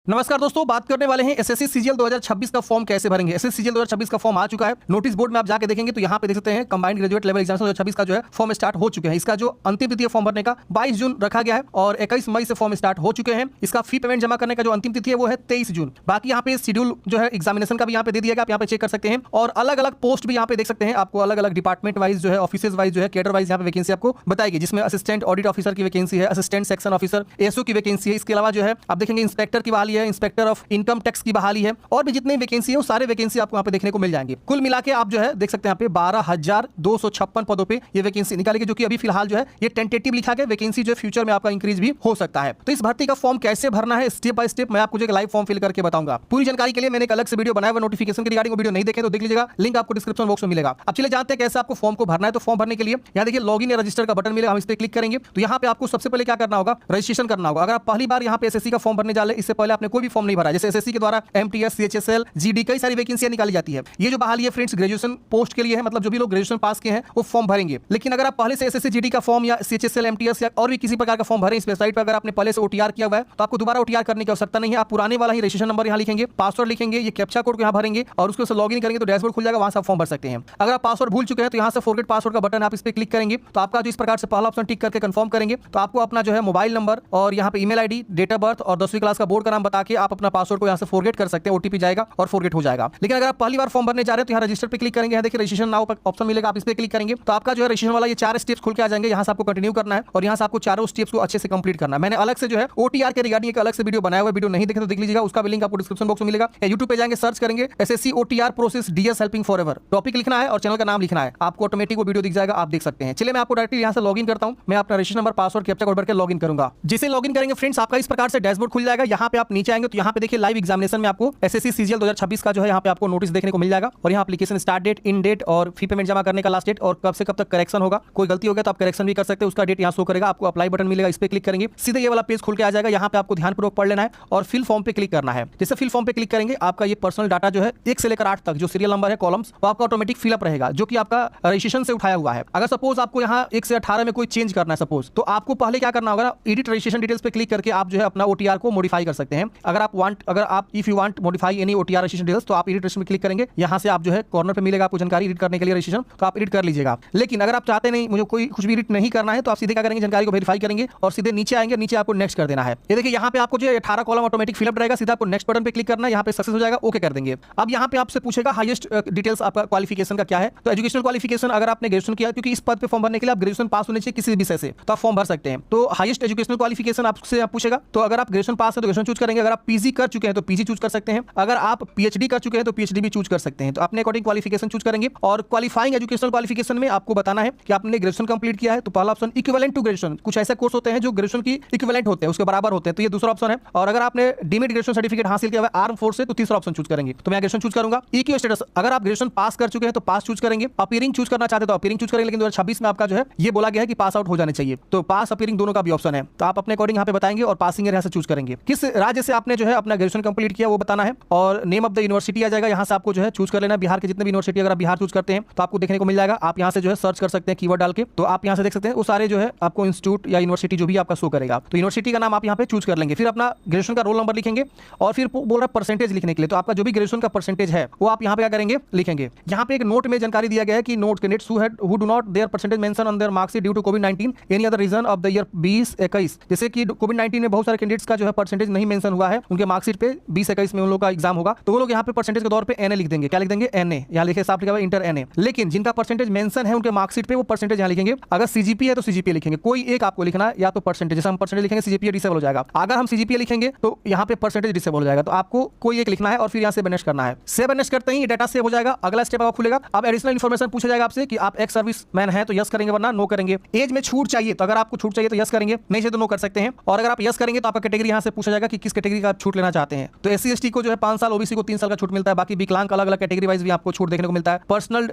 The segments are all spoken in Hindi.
नमस्कार दोस्तों, बात करने वाले हैं एसएससी सीजीएल 2026 का फॉर्म कैसे भरेंगे। एसएससी सीजीएल 2026 का फॉर्म आ चुका है। नोटिस बोर्ड में आप जाके देखेंगे तो यहाँ पे देख सकते हैं कंबाइंड ग्रेजुएट लेवल एग्जाम 2026 का जो है फॉर्म स्टार्ट हो चुके हैं। इसका जो अंतिम तिथि है फॉर्म भरने का 22 जून रखा गया है और 21 मई से फॉर्म स्टार्ट हो चुके हैं। इसका फी पेमेंट जमा करने का जो अंतिम तिथि है वो है 23 जून। बाकी यहाँ पे शेड्यूल जो है एग्जामिनेशन का भी यहाँ पे दे दिया गया, आप यहाँ पे चेक कर सकते हैं। और अलग अलग पोस्ट भी यहाँ पे देख सकते हैं, आपको अलग अलग डिपार्टमेंट वाइज जो है ऑफिसेज वाइज जो है कैडर वाइज यहाँ पे वैकेंसी आपको बताएगी, जिसमें असिस्टेंट ऑडिट ऑफिसर की वैकेंसी है, असिस्टेंट सेक्शन ऑफिसर एसओ की वैकेंसी है। इसके अलावा जो है आप देखेंगे इंस्पेक्टर की बहाली है, इंस्पेक्टर ऑफ इनकम टैक्स की बहाली है और भी जितने वैकेंसी है वो सारे वैकेंसी आपको यहाँ पे देखने को मिल जाएंगे। कुल मिला के आप जो है देख सकते हैं यहाँ पे 12,256 पदों पे ये वैकेंसी निकालेगी, जो कि अभी फिलहाल जो है ये टेंटेटिव लिखा गया। वैकेंसी जो फ्यूचर में आपका इंक्रीज भी हो सकता है। तो इस भर्ती का फॉर्म कैसे भरना है स्टेप बाय स्टेप मैं आपको जो लाइव फॉर्म फिल करके बताऊंगा। पूरी जानकारी के लिए मैंने एक अलग से वीडियो बनाया हुआ नोटिफिकेशन के रिगार्डिंग, वीडियो नहीं देखे तो देख लीजिएगा, लिंक आपको डिस्क्रिप्शन बॉक्स में मिलेगा। अब चलिए जानते हैं कैसे आपको फॉर्म को भरना है। तो फॉर्म भरने के लिए यहाँ देखिए लॉगिन या रजिस्टर का बटन मिलेगा, हम इस पर क्लिक करेंगे तो यहाँ पे आपको सबसे पहले क्या करना होगा, रजिस्ट्रेशन करना होगा। अगर आप पहली बार यहाँ पे एसएससी का फॉर्म भरने जा रहे हैं, इससे पहले आपने कोई भी फॉर्म नहीं भरा, जैसे एसएससी के द्वारा एमटीएस, सीएचएसएल, जीडी कई सारी वैकेंसियां निकाली जाती है। ये जो बहाली है फ्रेंड्स ग्रेजुएशन पोस्ट के लिए है, मतलब जो भी लोग ग्रेजुएशन पास किए हैं वो फॉर्म भरेंगे। लेकिन अगर आप पहले से एसएससी जीडी का फॉर्म या सीएचएसएल, एमटीएस या और भी किसी प्रकार का फॉर्म भरे इस वेबसाइट पर, अगर आपने पहले से ओटीआर किया हुआ है तो आपको दोबारा ओटीआर करने की आवश्यकता नहीं है। आप पुराने वाला ही रजिस्ट्रेशन नंबर यहाँ लिखेंगे, पासवर्ड लिखेंगे, ये कैप्चा कोड को यहाँ भरेंगे और उसको लॉगिन करेंगे तो डैशबोर्ड खुल जाएगा, वहां से आप फॉर्म भर सकते हैं। अगर आप पासवर्ड भूल चुके हैं तो यहाँ से फॉरगेट पासवर्ड का बटन आप इस पर क्लिक करेंगे तो आपका जो इस प्रकार से पहला ऑप्शन टिक करके कंफर्म करेंगे तो आपको अपना जो है मोबाइल नंबर और यहाँ पे email ID, date of birth और 10वीं क्लास का बोर्ड का नाम बता के आप अपना पासवर्ड को यहाँ से फॉरगेट कर सकते हैं। ओटीपी जाएगा और फॉरगेट हो जाएगा। लेकिन अगर आप पहली बार फॉर्म भरने जा रहे हैं तो यहाँ रजिस्टर पे क्लिक करेंगे, यहाँ देखिए रजिस्ट्रेशन नाउ ऑप्शन मिलेगा, आप इस पे क्लिक करेंगे तो आपका जो है रजिस्ट्रेशन वाला ये 4 स्टेप्स खुल के आ जाएंगे। यहाँ से आपको कंटिन्यू करना है और यहाँ से आपको चारों स्टेप्स को अच्छे से कंप्लीट करना है। मैंने अलग से जो है ओटीआर के रिगार्डिंग एक अलग से वीडियो बनाया हुआ, वीडियो नहीं देखे तो देख लीजिएगा, उसका भी लिंक आपको डिस्क्रिप्शन बॉक्स में मिलेगा। यूट्यूब पे जाएंगे, सर्च करेंगे SSC OTR process DS helping forever, topic लिखना है और चैनल का नाम लिखना है, आपको ऑटोमेटिक वो वीडियो दिख जाएगा, आप देख सकते हैं। चलिए मैं आपको डायरेक्टली यहाँ से लॉगिन करता हूँ, मैं अपना registration number, password, captcha code भर के लॉगिन करूंगा। जिसे लॉगिन करेंगे फ्रेंड्स आपका इस प्रकार से डैशबोर्ड खुल जाएगा। यहाँ पे आप नीचे आएंगे तो यहाँ पे देखिए लाइव एग्जामिनेशन में आपको एसएससी सीजीएल 2026 का जो है यहाँ पे आपको नोटिस देखने को मिल जाएगा और यहाँ एप्लीकेशन स्टार्ट डेट, इन डेट और फी पेमेंट जमा करने का लास्ट डेट और कब से कब तक करेक्शन होगा। कोई गलती हो गया तो आप करेक्शन भी कर सकते हैं, उसका डेट यहाँ शो करेगा। आपको अप्लाई बटन मिलेगा, इस पे क्लिक करेंगे, सीधे ये वाला पेज खुल के आ जाएगा। यहाँ पे आपको ध्यानपूर्वक पढ़ लेना है और फिल फॉर्म पे क्लिक करना है। जैसे फिल फॉर्म पे क्लिक करेंगे आपका ये पर्सनल डाटा जो है 1 से लेकर 8 तक जो सीरियल नंबर है कॉलम्स वो आपका ऑटोमेटिक फिलअप रहेगा, जो कि आपका रजिस्ट्रेशन से उठाया हुआ है। अगर सपोज आपको यहाँ 1 से 18 में कोई चेंज करना है सपोज, तो आपको पहले क्या करना होगा, एडिट रजिस्ट्रेशन डिटेल्स पे क्लिक करके आप जो है अपना ओटीआर को मॉडिफाई कर सकते हैं। अगर आप if you want modify any OTR registration details तो आप एडिट रजिस्ट्रेशन में क्लिक करेंगे। यहाँ से आप जो है कॉर्नर पे मिलेगा आपको जानकारी एडिट करने के लिए रजिस्ट्रेशन, तो आप एडिट कर लीजिएगा। लेकिन अगर आप चाहते नहीं मुझे कोई कुछ भी एडिट नहीं करना है तो आप सीधे क्या करेंगे, जानकारी को वेरीफाई करेंगे और सीधे नीचे आएंगे, नीचे आपको नेक्स्ट कर देना है। ये देखिए यहाँ पे आपको जो 18 कॉलम ऑटोमेटिक फिलअप रहेगा, सीधा आपको नेक्स्ट बटन पे क्लिक करना है, यहाँ पे सक्सेस हो जाएगा, ओके कर देंगे। अब यहाँ पे आपसे पूछेगा हाईएस्ट डिटेल्स आपका क्वालिफिकेशन का क्या है, तो एजुकेशनल क्वालिफिकेशन अगर आपने ग्रेजुएशन किया, क्योंकि इस पद पे फॉर्म भरने के लिए आप ग्रेजुएशन पास होने चाहिए किसी भी विषय से, तो आप फॉर्म भर सकते हैं। तो हाईएस्ट एजुकेशनल क्वालिफिकेशन आपसे पूछेगा, तो अगर आप ग्रेजुएशन पास है तो ग्रेजुएशन चूज करेंगे, अगर आप पीजी कर चुके हैं तो पीजी चूज कर सकते हैं, अगर आप पीएचडी कर चुके हैं तो पीएचडी भी चूज कर सकते हैं। तो अपने अकॉर्डिंग क्वालिफिकेशन चूज करेंगे और क्वालिफाइंग एजुकेशनल क्वालिफिकेशन में आपको बताना है कि आपने ग्रेजुएशन कंप्लीट किया है तो पहला ऑप्शन इक्विवेलेंट टू ग्रेजुएशन, कुछ ऐसे कोर्स होते हैं जो ग्रेजुएशन की इक्विवेलेंट होते हैं, उसके बराबर होते हैं, तो ये दूसरा ऑप्शन है। और अगर आपने डीम्ड ग्रेजुएशन सर्टिफिकेट हासिल किया है आर्म फोर्स से तो तीसरा ऑप्शन चूज करेंगे, तो मैं ग्रेजुएशन चूज करूंगा। ईक्यू स्टेटस, अगर आप ग्रेजुएशन पास कर चुके हैं तो पास चूज करेंगे, अपीयरिंग चूज करना चाहते तो अपीयरिंग चूज करेंगे। लेकिन 2026 में आपका जो है ये बोला गया है कि पास आउट हो जाने चाहिए, तो पास अपीयरिंग दोनों का भी ऑप्शन है, तो आप अपने अकॉर्डिंग यहाँ पे बताएंगे और पासिंग यहाँ से चूज करेंगे। किस राज्य से आपने जो है अपना ग्रेजुएशन कंप्लीट किया वो बताना है और नेम ऑफ द यूनिवर्सिटी आ जाएगा, यहाँ से आपको जो है चूज कर लेना है। बिहार के जितने भी यूनिवर्सिटी अगर आप बिहार चूज करते हैं तो आपको देखने को मिल जाएगा, आप यहाँ से जो है सर्च कर सकते हैं कीवर्ड डाल के, तो आप यहाँ से देख सकते हैं वो सारे जो है आपको इंस्टीट्यूट या यूनिवर्सिटी जो भी आपका शो करेगा, तो यूनिवर्सिटी का नाम आप यहाँ पे चूज कर लेंगे। फिर अपना ग्रेजुएशन का रोल नंबर लिखेंगे और फिर बोल रहा है परसेंटेज लिखने के लिए, तो आपका जो भी ग्रेजुएशन का परसेंटेज है वो आप यहाँ पे क्या करेंगे, लिखेंगे। यहाँ पे एक नोट में जानकारी दिया गया है कि note candidates who do not their percentage mention on their marks due to कोविड-19 any other reason of the year 2021, जैसे कि कोविड-19 में बहुत सारे कैंडिडेट्स का जो है परसेंटेज नहीं मेंशन हुआ है उनके मार्कशीट पे 2021 में उन लोगों का एग्जाम होगा, तो वो लोग यहाँ पे परसेंटेज के तौर पे एनए लिख देंगे। क्या लिख देंगे, एनए, यहाँ लिखे साफ लिखा हुआ इंटर एनए। लेकिन जिनका परसेंटेज मेंशन है उनके मार्कशीट पे वो परसेंटेज यहाँ लिखेंगे। अगर सीजीपीए है तो सीजीपीए लिखेंगे, कोई एक आपको लिखना है, या तो परसेंटेज, जैसे हम परसेंटेज लिखेंगे सीजीपीए डिसेबल हो जाएगा, अगर हम सीजीपीए लिखेंगे तो यहाँ पे परसेंटेज डिसेबल हो जाएगा, तो आपको कोई एक लिखना है और फिर यहाँ से एनेक्स करना है। सेव एनेक्स करते ही डाटा सेव हो जाएगा। अगला स्टेप आपका खुलेगा, अब एडिशनल इन्फॉर्मेशन पूछा जाएगा आपसे कि आप एक्स सर्विस मैन है तो यस करेंगे वरना नो करेंगे। एज में छूट चाहिए तो अगर आपको छूट चाहिए तो यस करेंगे, नहीं चाहिए तो नो कर सकते हैं। और अगर आप यस करेंगे तो आपका कैटेगरी यहाँ से पूछा जाएगा कि किस कैटेगरी का आप छूट लेना चाहते हैं, तो एससी एसटी को जो है 5 साल, ओबीसी को 3 साल का छूट मिलता है, बाकी विकलांग अलग अलग कैटेगरी वाइज भी आपको छूट देखने को मिलता है। पर्सनल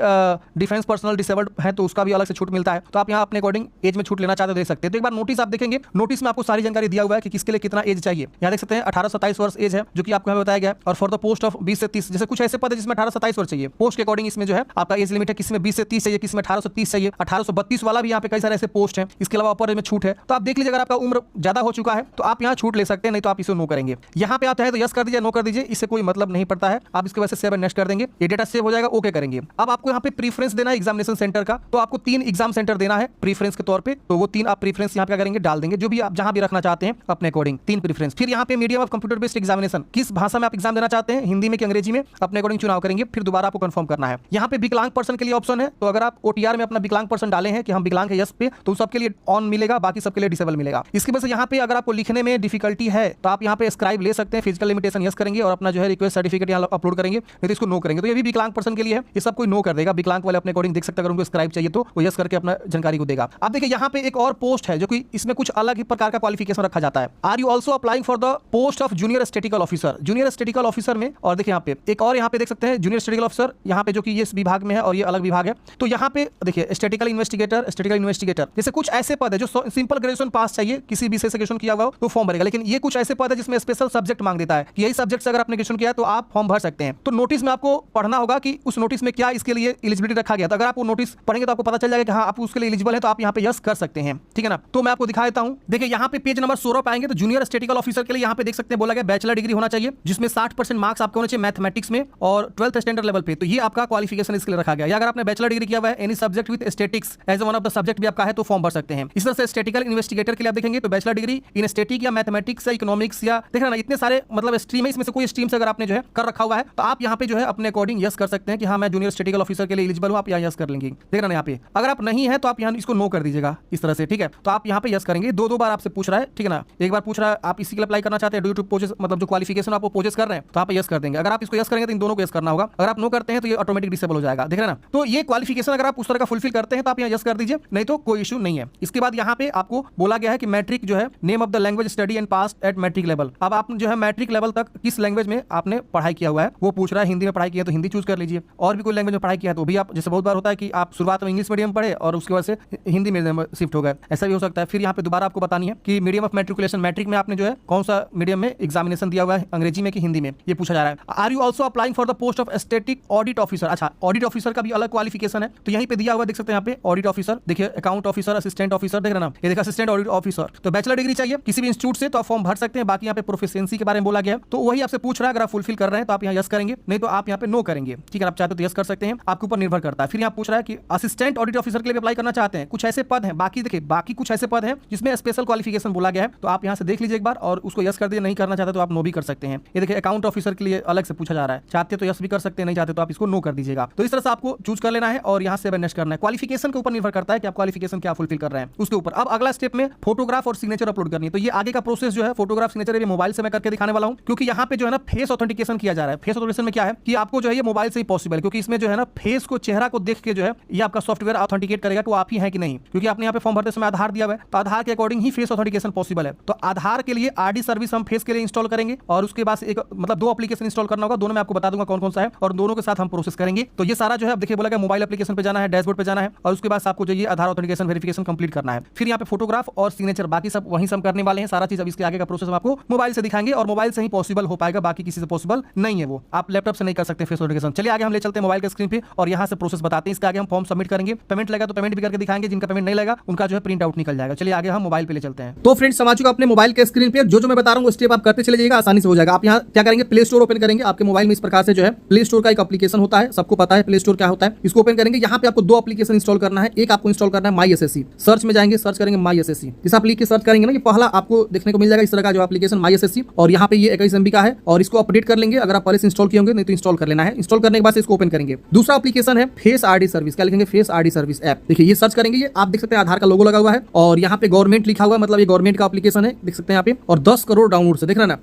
डिफेंस पर्सनल डिसेबल्ड है तो उसका भी अलग से छूट मिलता है, तो आप यहाँ अपने अकॉर्डिंग एज में छूट लेना चाहते हो दे सकते हैं। तो एक बार नोटिस आप देखेंगे, नोटिस में आपको सारी जानकारी दिया हुआ है कि किसके लिए कितना एज चाहिए। यहाँ देख सकते हैं 18-27 वर्ष एज है जो कि आपको बताया गया है, और फॉर द पोस्ट ऑफ 20 से 30, जैसे कुछ ऐसे पद है जिसमें 18-27 वर्ष चाहिए, पोस्ट के अकॉर्डिंग इसमें जो है आपका एज लिमिट है, किसी में 20 से 30 चाहिए, किसी में 18 से 30 चाहिए, 1832 वाला भी यहाँ पे कई सारे ऐसे पोस्ट हैं। इसके अलावा अपर में छूट है, तो आप देख लीजिए अगर आपका उम्र ज्यादा हो चुका है तो आप यहाँ छूट ले सकते हैं, नहीं तो आप इसे नो करेंगे। करेंगे। यहाँ पे आप चाहे तो यस कर दीजिए, नो कर दीजिए, इससे कोई मतलब नहीं पड़ता है। आप इसके वजह से सेव एंड नेक्स्ट कर देंगे, ये डेटा सेव हो जाएगा, ओके करेंगे। अब आपको यहाँ पे प्रीफरेंस देना है एग्जामिनेशन सेंटर का, तो आपको 3 एग्जाम सेंटर देना है प्रीफरेंस के तौर पे, तो वो 3 आप प्रीफरेंस यहाँ पे करेंगे, डाल देंगे जो भी आप जहां भी रखना चाहते हैं अपने अकॉर्डिंग, 3 प्रीफरेंस। फिर यहाँ पे medium of computer based examination, किस भाषा में आप एग्जाम देना चाहते हैं, हिंदी में कि अंग्रेजी में, अपने अकॉर्डिंग चुनाव करेंगे। फिर दोबारा आपको कंफर्म करना है। यहाँ पे विकलांग पर्सन के लिए ऑप्शन है, तो अगर आप ओटीआर में अपना विकलांग पर्सन डाले हैं कि हम विकलांग है यस पे, तो सबके लिए ऑन मिलेगा, बाकी सबके लिए डिसेबल मिलेगा। इसके वजह से यहाँ पे अगर आपको लिखने में डिफिकल्टी है तो आप यहाँ पे स्क्राइब ले सकते हैं, फिजिकल लिमिटेशन यस करेंगे और अपना जो है रिक्वेस्ट सर्टिफिकेट यहाँ अपलोड करेंगे, नहीं तो इसको नो करेंगे। तो ये भी विकलांग पर्सन के लिए है, ये सब कोई नो कर देगा। विकलांग वाले अपने अकॉर्डिंग देख सकते हैं, अगर उनको स्क्राइब चाहिए तो वो यस करके अपना जानकारी को देगा। अब देखिए यहाँ पे एक और पोस्ट है जो कि इसमें कुछ अलग ही प्रकार का क्वालिफिकेशन रखा जाता है। Are you also applying for the post of junior statistical officer, junior statistical officer में, और देखिए यहाँ पे एक और यहाँ पे देख सकते हैं जूनियर स्टैटिस्टिकल ऑफिसर, यहाँ पे जो कि इस विभाग में है और ये अलग विभाग है। तो यहाँ पे देखिए स्टैटिस्टिकल इन्वेस्टिगेटर जैसे कुछ ऐसे पद है जो सिंपल ग्रेजुएशन पास चाहिए, किसी विषय से ग्रेजुएशन किया हुआ हो तो फॉर्म भरेगा। लेकिन ये कुछ ऐसे पद है जिसमें स्पेशल सब्जेक्ट मांग देता है कि यही सब्जेक्ट से अगर आपने ग्रेजुएशन किया है तो आप फॉर्म भर सकते हैं। तो नोटिस में आपको पढ़ना होगा कि उस नोटिस में क्या इसके लिए एलिजिबिलिटी रखा गया था। अगर आप वो नोटिस पढ़ेंगे तो आपको पता चल जाएगा कि हाँ आप उसके लिए एलिजिबल है, तो आप यहाँ पे यस कर सकते हैं, ठीक है ना। तो मैं आपको दिखा देता हूँ। देखिए यहाँ पे पेज नंबर 16 पाएंगे तो जूनियर स्टैटिस्टिकल ऑफिसर के लिए यहाँ पे देख सकते हैं बोला गया बैचलर डिग्री होना चाहिए, जिसमें 60% मार्क्स आपके होने चाहिए मैथमेटिक्स में और 12th स्टैंडर्ड लेवल पे। तो ये आपका क्वालिफिकेशन इसके लिए रखा गया। या अगर आपने बैचलर डिग्री किया हुआ है any subject with statics as one of the subject भी आपका है तो फॉर्म भर सकते हैं। इस तरह से स्टैटिस्टिकल इन्वेस्टिगेटर के लिए आप देखेंगे तो बैचलर डिग्री इन स्टैटिक या मैथमेटिक्स या इकोनॉमिक्स या देख रहे ना इतने सारे मतलब स्ट्रीम है, इसमें से कोई स्ट्रीम से अगर आपने जो है कर रखा हुआ है तो आप यहाँ पे जो है अपने अकॉर्डिंग यस कर सकते हैं कि हाँ मैं जूनियर स्टैटिस्टिकल ऑफिसर के लिए एलिजिबल हूँ, आप यहाँ यस कर लेंगे। देख रहे ना यहाँ पे अगर आप नहीं है तो आप यहाँ इसको नो कर दीजिएगा इस तरह से, ठीक है। तो आप यहाँ पे यस करेंगे। दो बार आपसे पूछ रहा है, ठीक है ना। एक बार पूछ रहा है आप इसी के लिए अप्लाई करना चाहते हैं ड्यू टू पोजेस, मतलब जो क्वालिफिकेशन आप पोजेस कर रहे हैं तो आप यस कर देंगे। अगर आप इसको यस करेंगे तो इन दोनों को यस करना होगा। अगर आप नो करते हैं तो ये ऑटोमेटिक डिसेबल हो जाएगा, देख रहे ना। तो ये क्वालिफिकेशन अगर आप उस तरह का फुलफिल करते हैं तो आप यहाँ यस कर दीजिए, नहीं तो कोई इशू नहीं है। इसके बाद यहाँ पे आपको बोला गया है कि मैट्रिक जो है name of the language study and pass at matric level. अब आप जो है मैट्रिक लेवल तक किस लैंग्वेज में आपने पढ़ाई किया हुआ है वो पूछ रहा है। हिंदी में पढ़ाई किया तो हिंदी चूज कर लीजिए, और भी कोई लैंग्वेज में पढ़ाई किया है तो भी आप, जैसे बहुत बार होता है कि आप शुरुआत में इंग्लिश मीडियम पढ़े और उसके बाद से हिंदी मीडियम में शिफ्ट हो गए, ऐसा भी हो सकता है। फिर यहाँ पे दोबारा आपको बतानी है कि मीडियम ऑफ मैट्रिकुलेशन, मैट्रिक में आपने जो है कौन सा मीडियम में एग्जामिनेशन दिया हुआ है, अंग्रेजी में कि हिंदी में, ये पूछा जा रहा है। Are you also applying for the post of static audit officer. अच्छा, ऑडिट ऑफिसर का भी अलग क्वालिफिकेशन है, तो यहीं पे दिया हुआ देख सकते हैं यहाँ पे ऑडिट ऑफिसर, देखिए अकाउंट ऑफिसर, असिस्टेंट ऑफिसर, देख रहे ना, ये देखा असिस्टेंट ऑडिट ऑफिसर। तो बैचलर डिग्री चाहिए किसी भी इंस्टीट्यूट से तो आप फॉर्म भर सकते हैं। बाकी यहाँ पे प्रोफिशिएंसी के बारे में बोला गया, तो वही आपसे पूछ रहा है। अगर आप फुलफिल कर रहे हैं तो आप यहाँ यस करेंगे, नहीं तो आप यहाँ पे नो करेंगे, ठीक है। आप चाहते तो यस कर सकते हैं, आपके ऊपर निर्भर करता है। फिर यहाँ पूछ रहा है कि असिस्टेंट ऑडिट ऑफिसर के लिए अप्लाई करना चाहते हैं, कुछ ऐसे पद हैं। बाकी देखिए बाकी कुछ ऐसे पद हैं जिसमें स्पेशल क्वालिफिकेशन बोला गया है, तो आप यहाँ से देख लीजिए एक बार और उसको यस कर दीजिए। नहीं करना चाहते तो आप नो भी कर सकते हैं। ये देखिए अकाउंट ऑफिसर के लिए अलग से पूछा जा रहा है, चाहते तो यस भी कर सकते हैं, नहीं चाहते तो आप इसको नो कर दीजिएगा। तो इस तरह से आपको चूज कर लेना है और यहाँ से अवेयरनेस करना है। क्वालिफिकेशन के ऊपर निर्भर करता है कि आप क्वालिफिकेशन क्या फुलफिल कर रहे हैं उसके ऊपर। अब अगला स्टेप में फोटोग्राफ और सिग्नेचर अपलोड करनी है। तो ये आगे का प्रोसेस जो है फोटोग्राफ सिग्नेचर ये मोबाइल से मैं करके दिखाने वाला हूँ, क्योंकि यहाँ पे जो है ना फेस ऑथेंटिकेशन किया जा रहा है। फेस ऑथेंटिकेशन में क्या है कि आपको जो है ये मोबाइल से ही पॉसिबल है, क्योंकि इसमें जो है ना फेस को, चेहरा को देख के जो है ये आपका सॉफ्टवेयर ऑथेंटिकेट करेगा कि वो आप ही हैं कि नहीं। क्योंकि आपने यहाँ पे फॉर्म भरते समय आधार दिया हुआ है, तो आधार के अकॉर्डिंग ही फेस ऑथेंटिकेशन पॉसिबल है। तो आधार के लिए आरडी सर्विस हम फेस के लिए इंस्टॉल करेंगे और उसके बाद एक मतलब 2 एप्लीकेशन इंस्टॉल करना होगा। दोनों में आपको बता दूंगा कौन कौन सा है और दोनों के साथ हम प्रोसेस करेंगे। तो ये सारा जो है देखिए बोला गया मोबाइल एप्लीकेशन पे जाना है, डैशबोर्ड पे जाना है और उसके बाद आपको जो ये आधार ऑथेंटिकेशन वेरिफिकेशन कंप्लीट करना है। फिर यहाँ पे फोटोग्राफ और सिग्नेचर बाकी सब वहीं सब करने वाले हैं। सारा चीज अब इसके आगे का प्रोसेस हम आपको मोबाइल से दिखाएंगे और मोबाइल से ही पॉसिबल हो पाएगा, बाकी किसी से पॉसिबल नहीं है। वो आप लैपटॉप से नहीं कर सकते फेस ऑथेंटिकेशन। चलिए आगे हम ले चलते हैं मोबाइल के स्क्रीन पे और यहाँ से प्रोसेस बताते हैं। इसके आगे हम फॉर्म सबमिट करेंगे, पेमेंट लगा तो पेमेंट भी करके दिखाएंगे, जिनका पेमेंट नहीं लगा उनका जो है प्रिंट आउट निकल जाएगा। चलिए आगे हम मोबाइल पे ले चलते हैं। तो फ्रेंड्स समझ चुका अपने मोबाइल के स्क्रीन पे जो मैं बता रहा हूँ स्टेप आप करते चले जाइएगा, आसानी से हो जाएगा। आप यहाँ क्या करेंगे, प्ले स्टोर ओपन करेंगे। आपके मोबाइल में इस प्रकार से जो है प्ले स्टोर का एक एप्लीकेशन होता है, सबको पता है प्ले स्टोर क्या होता है। इसको ओपन करेंगे, यहाँ पे आपको 2 एप्लीकेशन इंस्टॉल करना है। एक आपको इंस्टॉल करना है माई एसएससी। सर्च में जाएंगे, सर्च करेंगे माई एसएससी। जैसे आप लिख के सर्च करेंगे ना, ये पहला आपको देखने को मिल जाएगा इस तरह का जो एप्लीकेशन माई एसएससी, और यहाँ पे ये 21 MB का है और इसको अपडेट कर लेंगे। अगर आप पहले से इंस्टॉल किए होंगे, नहीं तो इंस्टॉल कर लेना है। इंस्टॉल करने के बाद इसको ओपन करेंगे। दूसरा एप्लीकेशन है फेस आरडी सर्विस। क्या लिखेंगे, फेस आरडी सर्विस ऐप। देखिए ये सर्च करेंगे, ये आप देख सकते हैं आधार का लोगो लगा हुआ है और यहाँ पे गवर्नमेंट लिखा हुआ है, मतलब ये गवर्नमेंट का एप्लीकेशन है, देख सकते हैं यहाँ पे, और 10 करोड़ डाउनलोड से, देख रहे हैं ना।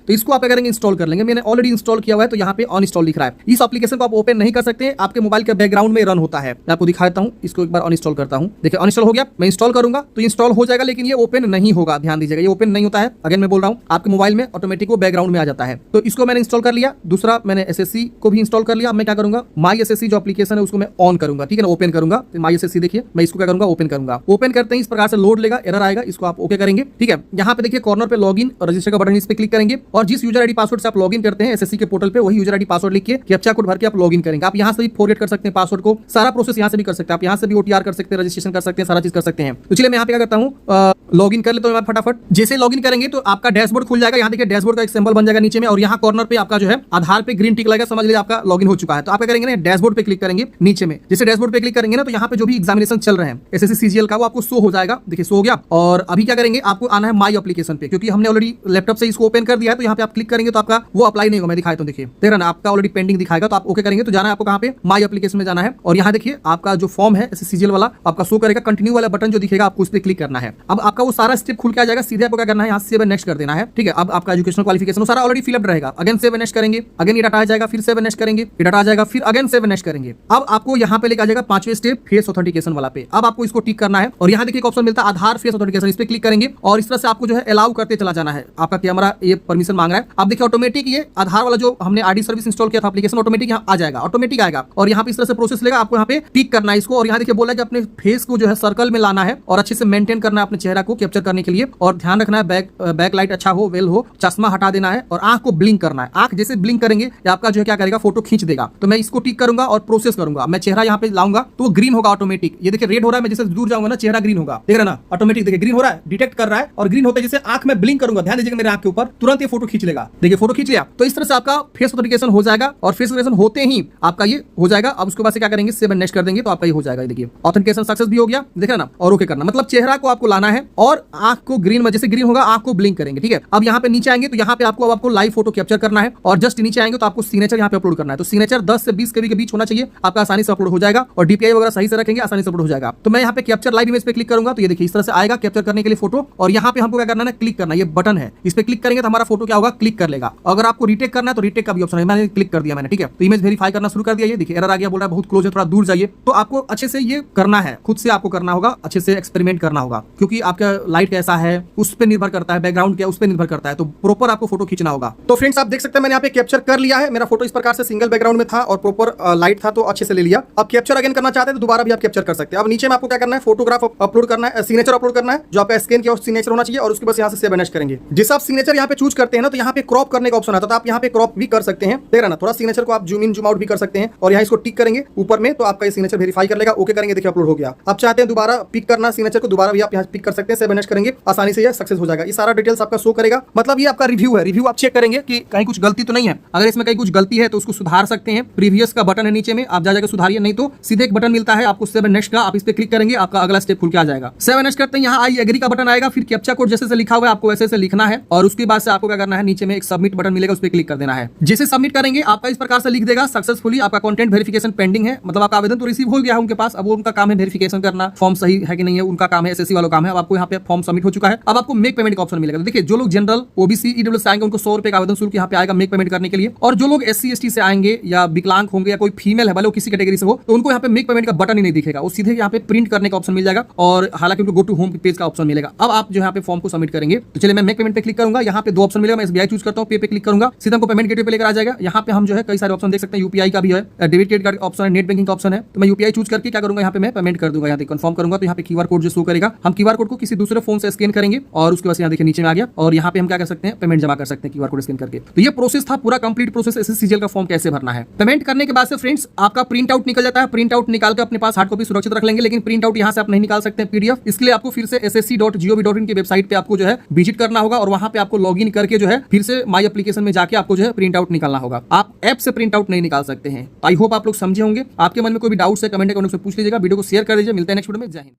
तो इसको आप करेंगे इंस्टॉल कर लेंगे। मैंने ऑलरेडी इंस्टॉल किया हुआ है तो यहाँ पे अनइंस्टॉल लिख रहा है। इस एप्लीकेशन को आप ओपन नहीं कर सकते, आपके मोबाइल के बैकग्राउंड में रन होता है। मैं आपको दिखा देता हूँ, इसको एक बार अनइंस्टॉल करता हूँ। देखिए अनइंस्टॉल हो गया। मैं इंस्टॉल करूंगा तो इंस्टॉल हो जाएगा, लेकिन ये ओपन नहीं होगा। ध्यान दीजिएगा, ये ओपन नहीं होता है। अगेन मैं बोल रहा हूँ, आपके मोबाइल में ऑटोमेटिक वो बैकग्राउंड में आ जाता है। तो इसको मैंने इंस्टॉल कर लिया। दूसरा मैंने एसएससी को भी इंस्टॉल कर लिया। अब मैं क्या करूंगा, माई एसएससी जो एप्लीकेशन है उसको मैं ऑन करूंगा, ठीक है ना, ओपन करूंगा। तो माई एसएससी देखिए, मैं इसको क्या करूंगा, ओपन करूंगा। ओपन करते ही इस प्रकार से लोड लेगा, एरर आएगा, इसको आप ओके करेंगे, ठीक है। यहाँ पे देखिए कॉर्नर पे लॉगिन और रजिस्टर का बटन, इस पे क्लिक करेंगे और जिस यूजर आईडी पासवर्ड से आप लॉगिन करते हैं एसएससी के पोर्टल पे, वही यूजर आईडी पासवर्ड लिख के कैप्चा कोड भर के आप लॉगिन करेंगे। आप यहाँ से भी फॉरगेट कर सकते हैं पासवर्ड को, सारा प्रोसेस यहाँ से भी कर सकते हैं। आप यहाँ से भी ओटीआर कर सकते हैं, रजिस्ट्रेशन कर सकते हैं, सारा चीज कर सकते हैं। तो चलिए मैं यहाँ पे क्या करता हूँ, लॉगिन कर लेता हूँ फटाफट। जैसे लॉगिन करेंगे तो आपका डैशबोर्ड खुल जाएगा। यहाँ देखिए डैशबोर्ड का एक सिंबल बन जाएगा नीचे में, और यहाँ कॉर्नर पे आपका जो है आधार पे ग्रीन टिक लगेगा, समझ लीजिए आपका लॉगिन हो चुका है। तो आप क्या करेंगे ना, डैशबोर्ड पे क्लिक करेंगे नीचे में। जैसे डैशबोर्ड पे क्लिक करेंगे ना, तो यहाँ पे जो भी एग्जामिनेशन चल रहे हैं एसएससी सीजीएल का वो आपको शो हो जाएगा। देखिए शो हो गया। और अभी क्या करेंगे, आपको आना है माई एप्लीकेशन पे, क्योंकि हमने ऑलरेडी लैपटॉप से इसको ओपन कर दिया है। तो यहाँ पे आप क्लिक करेंगे तो आपका वो अप्लाई नहीं होगा। मैं दिखाया तो देखिए देख रहा ना, आपका ऑलरेडी पेंडिंग दिखाएगा। तो आप ओके करेंगे तो जाना है आपको कहाँ पे, माई एप्लीकेशन में जाना है। और यहाँ देखिए आपका जो फॉर्म है एसएससी सीजीएल वाला आपका शो करेगा, कंटिन्यू वाला बटन जो दिखेगा आपको उस पर क्लिक करना है। अब आपका वो सारा स्टेप खुल के आ जाएगा, सीधे आपको क्या करना है, यहाँ सेव एंड नेक्स्ट कर देना है। ठीक है, अब आपका एजुकेशनल क्वालिफिकेशन सारा ऑलरेडी फिलअप रहेगा। अगेन सेव एंड नेक्स्ट करेंगे, अगेन ये डाटा आ जाएगा, फिर सेव एंड नेक्स्ट करेंगे, ये डाटा आ जाएगा, फिर अगेन सेव एंड नेक्स्ट करेंगे। अब आपको यहाँ पे लेके आ जाएगा पांचवें स्टेप फेस ऑथेंटिकेशन वाला पे। अब आपको इसको टिक करना है, और यहाँ देखिए एक ऑप्शन मिलता है आधार फेस ऑथेंटिकेशन, इस पे क्लिक करेंगे और इस तरह से आपको जो है अलाउ करते चला जाना है। आपका कैमरा ये परमिशन मांग रहा है। अब देखिए ऑटोमेटिक ये आधार वाला जो हमने आईडी सर्विस इंस्टॉल किया था एप्लीकेशन, ऑटोमेटिक यहाँ आ जाएगा, ऑटोमेटिक आएगा। और यहाँ पे इस तरह से प्रोसेस लेगा, आपको यहाँ पे टिक करना है इसको। और यहाँ देखिए बोला है कि अपने फेस को जो है सर्कल में लाना है और अच्छे से मेंटेन करना है अपने चेहरा को कैप्चर करने के लिए। और ध्यान रखना है बैक लाइट अच्छा हो, वेल हो, चश्मा हटा देना है और आंख को ब्लिंक करना है। आंख जैसे ब्लिंक करेंगे आपका जो है क्या करेगा, फोटो खींच देगा। तो मैं इसको टिक करूंगा और प्रोसेस करूंगा। मैं चेहरा यहाँ पे लाऊंगा तो वो ग्रीन होगा ऑटोमेटिक। ये देखिए रेड हो रहा है, मैं जैसे दूर जाऊंगा ना चेहरा ग्रीन होगा, देख रहा ना, ऑटोमेटिक देखिए ग्रीन हो रहा है, डिटेक्ट कर रहा है। और ग्रीन होते जैसे आंख में ब्लिंक करूंगा, ध्यान दीजिएगा मेरे आंख के ऊपर, तुरंत ये फोटो खींच लेगा। देखिए फोटो खींच लिया। तो इस तरह से आपका फेस ऑथेंटिकेशन हो जाएगा, और फेस ऑथेंटिकेशन होते ही आपका ये हो जाएगा। अब उसके बाद से क्या करेंगे, सेव एंड नेक्स्ट कर देंगे तो आपका ये हो जाएगा। देखिए ऑथेंटिकेशन सक्सेस भी हो गया, देख रहे ना। और ओके करना, मतलब चेहरा को आपको लाना है और आंख को ग्रीन में, जैसे ग्रीन होगा आंख को ब्लिंक करेंगे। ठीक है, अब यहाँ पे नीचे आएंगे तो यहाँ पे आपको लाइव फोटो कैप्चर करना है, और जस्ट नीचे आएंगे तो आपको सिग्नेचर यहाँ पे अपलोड करना है। तो सिग्नेचर 10 से 20 केबी के बीच होना चाहिए, आपका आसानी से अपलोड हो जाएगा। और डीपीआई वगैरह सही से रखेंगे, आसानी से अपलोड हो जाएगा। तो मैं यहाँ पे कैप्चर लाइव इमेज पे क्लिक करूंगा तो ये देखिए इस तरह से आएगा कैप्चर करने के लिए फोटो। और यहाँ पे हमको क्या करना है, क्लिक करना, ये बटन है, इस पे क्लिक करेंगे तो हमारा फोटो क्या होगा, क्लिक कर लेगा। अगर आपको रीटेक करना है तो रीटेक का भी ऑप्शन है, मैंने क्लिक कर दिया मैंने। ठीक है, तो इमेज वेरीफाई करना शुरू कर दिया। ये देखिए एरर आ गया, बोल रहा है बहुत क्लोज है, थोड़ा दूर जाइए। तो आपको अच्छे से ये करना है, खुद से आपको करना होगा, अच्छे से एक्सपेरिमेंट करना होगा, क्योंकि आपका लाइट कैसा है उस पर निर्भर करता है, बैकग्राउंड क्या उस पर निर्भर करता है। तो प्रॉपर आपको फोटो खींचना होगा। तो फ्रेंड्स आप देख सकते हैं मैंने यहाँ पे कैप्चर कर लिया है। मेरा फोटो इस प्रकार से सिंगल बैकग्राउंड में था और प्रॉपर लाइट था, तो अच्छे से ले लिया। अब कैप्चर अगेन करना चाहते हैं तो दोबारा भी आप कैप्चर कर सकते हैं। अब नीचे में आपको क्या करना है, फोटोग्राफ अपलोड करना है, सिग्नेचर अपलोड करना है, जो आपका स्कैन किया सिग्नेचर होना चाहिए। और उसके बाद यहाँ से सेव एंड नेक्स्ट करेंगे। जिस आप सिग्नेचर यहाँ पे चूज करते हैं ना, तो यहाँ पे क्रॉप करने का ऑप्शन आता है, तो आप यहाँ पे क्रॉप भी कर सकते हैं। देख रहा ना, थोड़ा सिग्नेचर को आप जूम इन जूम आउट भी कर सकते हैं। और यहाँ इसको टिक करेंगे ऊपर में तो आपका सिग्नेचर वेरीफाई कर लेगा। ओके करेंगे, देखिए अपलोड हो गया। आप चाहते हैं दोबारा पिक करना सिग्नेचर को, दोबारा भी आप यहाँ पिक कर सकते हैं, सेव एंड नेक्स्ट करेंगे, आसानी से ये सक्सेस हो जाएगा। ये सारा डिटेल्स आपका शो करेगा। मतलब ये आपका रिव्यू है, रिव्यू आप चेक करेंगे कि कहीं कुछ गलती तो नहीं है। अगर इसमें कहीं कुछ गलती है तो उसको सुधार सकते हैं। प्रीवियस का बटन है नीचे में, आप जाकर सुधारिए, नहीं तो सीधे एक बटन मिलता है आपको सेव एंड नेक्स्ट का, आप इस पे क्लिक करेंगे, आपका अगला स्टेप खुल के आ जाएगा। सेव एंड नेक्स्ट करते हैं, यहाँ आई एग्री का बटन आएगा, फिर कैप्चा कोड जैसे लिखा हुआ है आपको वैसे से लिखना है। और उसके बाद से आपको क्या करना है, नीचे में एक सबमिट बटन मिलेगा, उस पर क्लिक कर देना है। जैसे सबमिट करेंगे आपका इस प्रकार से लिख देगा सक्सेसफुली आपका कंटेंट वेरिफिकेशन पेंडिंग है। मतलब आपका आवेदन तो रिसीव हो गया है उनके पास, अब उनका काम है वेरिफिकेशन करना, फॉर्म सही है कि नहीं है उनका काम है, एसएससी वालों काम है। अब आपको यहाँ पे फॉर्म सबमिट हो चुका है। अब आपको मेक पेमेंट का ऑप्शन मिलेगा। देखिए जो लोग जनरल ओबीसी ईडब्ल्यूएस आएंगे उनको 100 रुपए का आवेदन शुल्क यहाँ पे आएगा मेक पेमेंट करने के लिए। और जो लोग एससी एसटी से आएंगे या विकलांग होंगे या कोई फीमेल है भले वो किसी कैटेगरी से हो, तो उनको यहाँ पे मेक पेमेंट का बटन ही नहीं दिखेगा, वो सीधे यहाँ पे प्रिंट करने का ऑप्शन मिल जाएगा। और हालांकि उनको गो टू होम पेज का ऑप्शन मिलेगा। अब आप जो यहाँ पे फॉर्म को सबमिट करेंगे तो चलिए मैं मेक पेमेंट पे क्लिक करूंगा। यहाँ पे 2 ऑप्शन मिलेगा, मैं एसबीआई चूज करता हूँ, पे क्लिक करूंगा, सीधा हमको पेमेंट गेटवे पे लेकर आ जाएगा। यहाँ पे हम जो है कई सारे ऑप्शन देख सकते हैं, यूपीआई का भी है, डेबिट क्रेडिट कार्ड का ऑप्शन है, नेट बैंकिंग का ऑप्शन है। तो मैं यूपीआई चूज करके क्या करूंगा, यहाँ पे मैं पेमेंट कर दूंगा। यहाँ पे कंफर्म करूंगा तो यहाँ पे क्यूआर कोड जो शो करेगा, हम क्यूआर कोड को किसी दूसरे फोन से स्कैन करेंगे और उसके बाद यहाँ देखिए नीचे में आ गया। और यहाँ पे हम क्या कर सकते हैं, पेमेंट जमा कर सकते हैं क्यूआर कोड स्कैन करके। तो ये प्रोसेस था पूरा कंप्लीट प्रोसेस, एसएससी सीजीएल का फॉर्म कैसे भरना है। पेमेंट करने के बाद से फ्रेंड्स आपका प्रिंट आउट निकल जाता है। प्रिंट आउट निकाल कर अपने पास हार्ड कॉपी सुरक्षित रख लेंगे, लेकिन प्रिंट आउट यहाँ से आप नहीं निकाल सकते हैं पीडीएफ। इसके लिए आपको फिर से ssc.gov.in की वेबसाइट पे आपको जो है विजिट करना होगा और वहां पे आपको लॉगिन करके जो है फिर से माई एप्लीकेशन में जाके आपको जो है प्रिंट आउट निकालना होगा। आप ऐप से प्रिंट आउट नहीं निकाल सकते हैं। आई होप आप लोग समझे होंगे। आपके मन में कोई भी डाउट्स है कमेंट में पूछ लीजिएगा, वीडियो को शेयर कर दीजिए। मिलते हैं नेक्स्ट वीडियो में। जय हिंद।